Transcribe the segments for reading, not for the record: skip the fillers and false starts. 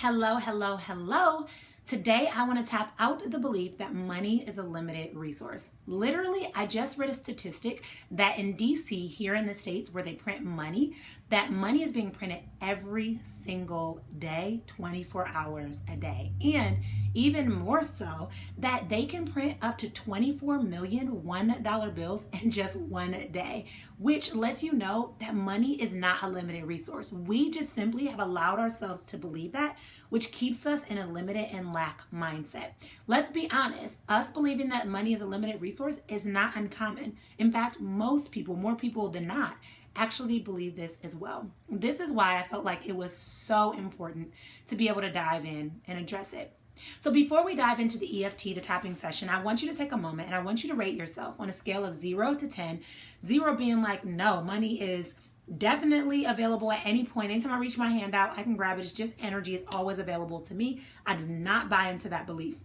Hello, hello, hello. Today, I want to tap out the belief that money is a limited resource. Literally, I just read a statistic that in DC, here in the States where they print money, that money is being printed every single day, 24 hours a day. And even more so, that they can print up to 24 million $1 bills in just one day, which lets you know that money is not a limited resource. We just simply have allowed ourselves to believe that, which keeps us in a limited and lack mindset. Let's be honest, us believing that money is a limited resource is not uncommon. In fact, most people, more people than not, actually believe this as well. This is why I felt like it was so important to be able to dive in and address it. So before we dive into the EFT, the tapping session, I want you to take a moment and I want you to rate yourself on a scale of 0 to 10, 0 being like, no, money is definitely available at any point. Anytime I reach my hand out, I can grab it. It's just energy is always available to me. I do not buy into that belief.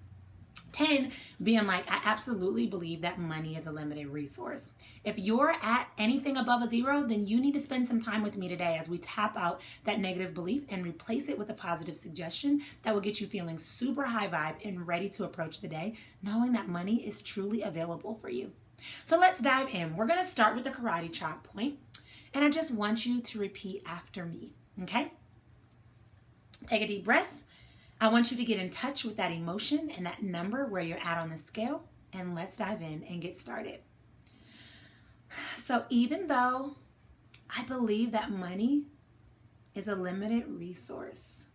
10 being like, I absolutely believe that money is a limited resource. If you're at anything above a 0, then you need to spend some time with me today as we tap out that negative belief and replace it with a positive suggestion that will get you feeling super high vibe and ready to approach the day, knowing that money is truly available for you. So let's dive in. We're going to start with the karate chop point, and I just want you to repeat after me, okay? Take a deep breath. I want you to get in touch with that emotion and that number where you're at on the scale, and let's dive in and get started. So even though I believe that money is a limited resource,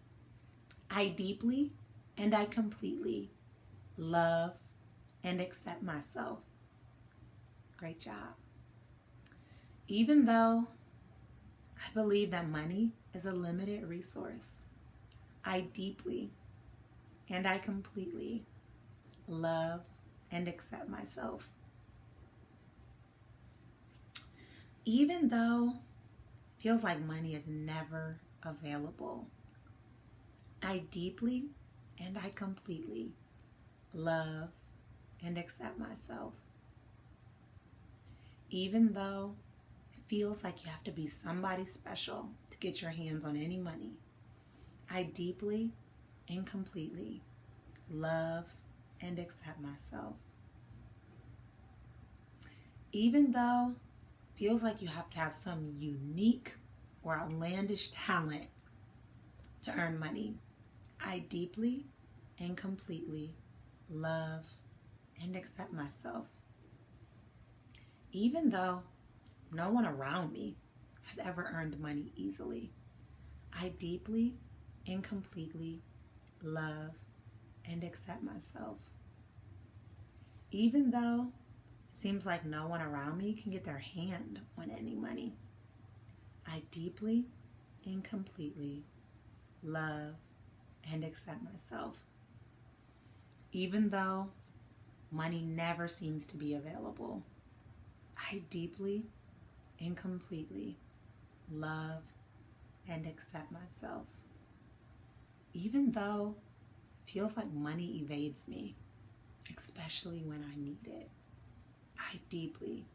I deeply and I completely love and accept myself. Great job. Even though I believe that money is a limited resource, I deeply and I completely love and accept myself. Even though it feels like money is never available, I deeply and I completely love and accept myself. Even though it feels like you have to be somebody special to get your hands on any money, I deeply and completely love and accept myself. Even though it feels like you have to have some unique or outlandish talent to earn money, I deeply and completely love and accept myself. Even though no one around me has ever earned money easily, I deeply and completely love and accept myself. Even though it seems like no one around me can get their hand on any money, I deeply and completely love and accept myself. Even though money never seems to be available, I deeply and completely love and accept myself. Even though it feels like money evades me, especially when I need it, I deeply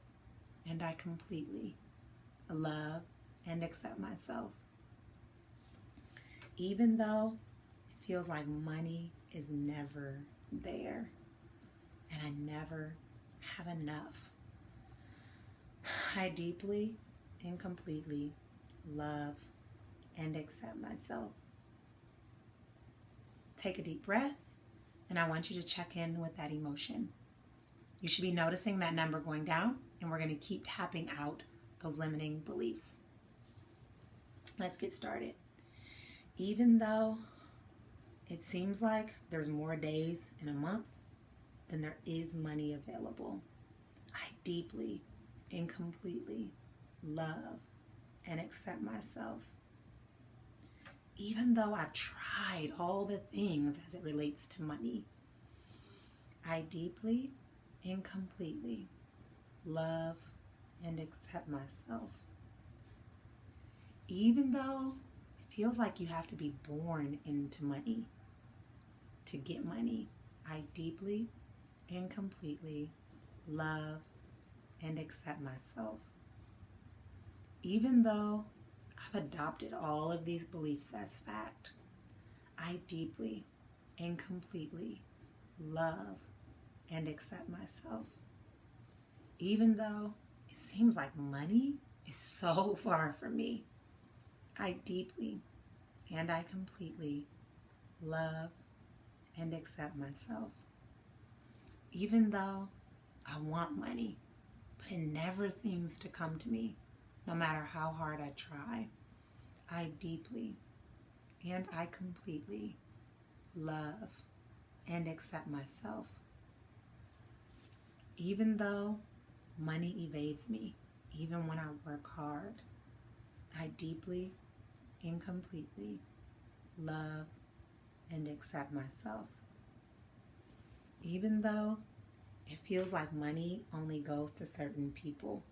and I completely love and accept myself. Even though it feels like money is never there and I never have enough, I deeply and completely love and accept myself. Take a deep breath, and I want you to check in with that emotion. You should be noticing that number going down, and we're going to keep tapping out those limiting beliefs. Let's get started. Even though it seems like there's more days in a month than there is money available, I deeply and completely love and accept myself. Even though I've tried all the things as it relates to money, I deeply and completely love and accept myself. Even though it feels like you have to be born into money to get money, I deeply and completely love and accept myself. Even though I've adopted all of these beliefs as fact, I deeply and completely love and accept myself. Even though it seems like money is so far from me, I deeply and I completely love and accept myself. Even though I want money, but it never seems to come to me, no matter how hard I try, I deeply and I completely love and accept myself. Even though money evades me, even when I work hard, I deeply and completely love and accept myself. Even though it feels like money only goes to certain people,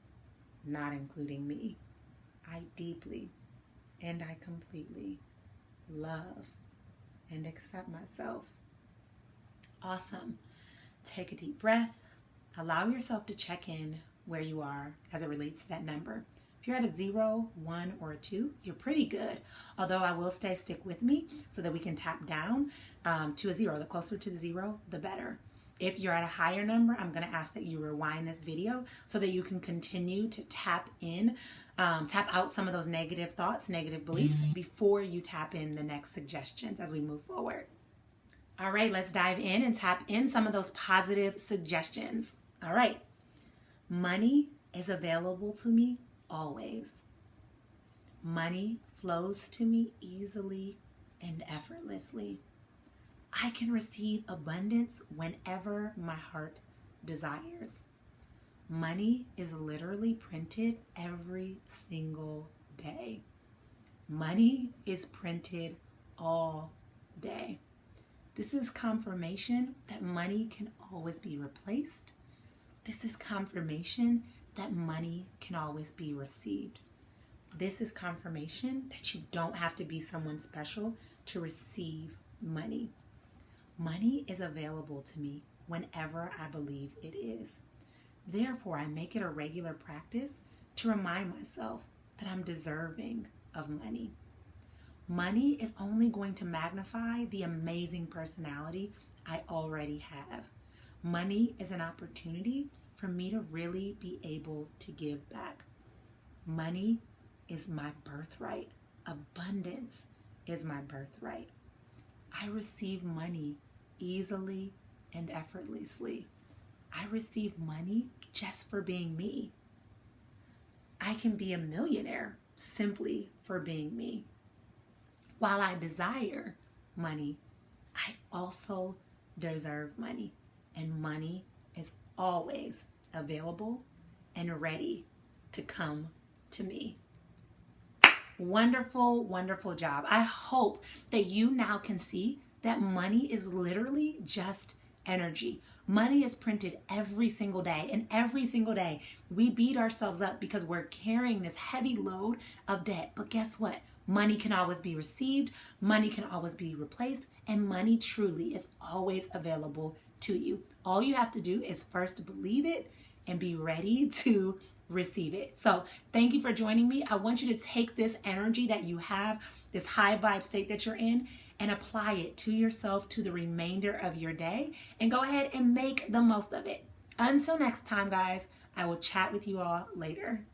not including me, I deeply and I completely love and accept myself. Awesome. Take a deep breath. Allow yourself to check in where you are as it relates to that number. If you're at a 0, 1, or a 2, you're pretty good. Although I will stick with me so that we can tap down to a 0. The closer to the 0, the better. If you're at a higher number, I'm going to ask that you rewind this video so that you can continue to tap out some of those negative thoughts, negative beliefs before you tap in the next suggestions as we move forward. All right, let's dive in and tap in some of those positive suggestions. All right. Money is available to me always. Money flows to me easily and effortlessly. I can receive abundance whenever my heart desires. Money is literally printed every single day. Money is printed all day. This is confirmation that money can always be replaced. This is confirmation that money can always be received. This is confirmation that you don't have to be someone special to receive money. Money is available to me whenever I believe it is. Therefore, I make it a regular practice to remind myself that I'm deserving of money. Money is only going to magnify the amazing personality I already have. Money is an opportunity for me to really be able to give back. Money is my birthright. Abundance is my birthright. I receive money easily and effortlessly. I receive money just for being me. I can be a millionaire simply for being me. While I desire money, I also deserve money. And money is always available and ready to come to me. Wonderful, wonderful job. I hope that you now can see that money is literally just energy. Money is printed every single day, and every single day we beat ourselves up because we're carrying this heavy load of debt. But guess what? Money can always be received, money can always be replaced, and money truly is always available to you. All you have to do is first believe it and be ready to receive it. So thank you for joining me. I want you to take this energy that you have, this high vibe state that you're in, and apply it to yourself, to the remainder of your day, and go ahead and make the most of it. Until next time, guys, I will chat with you all later.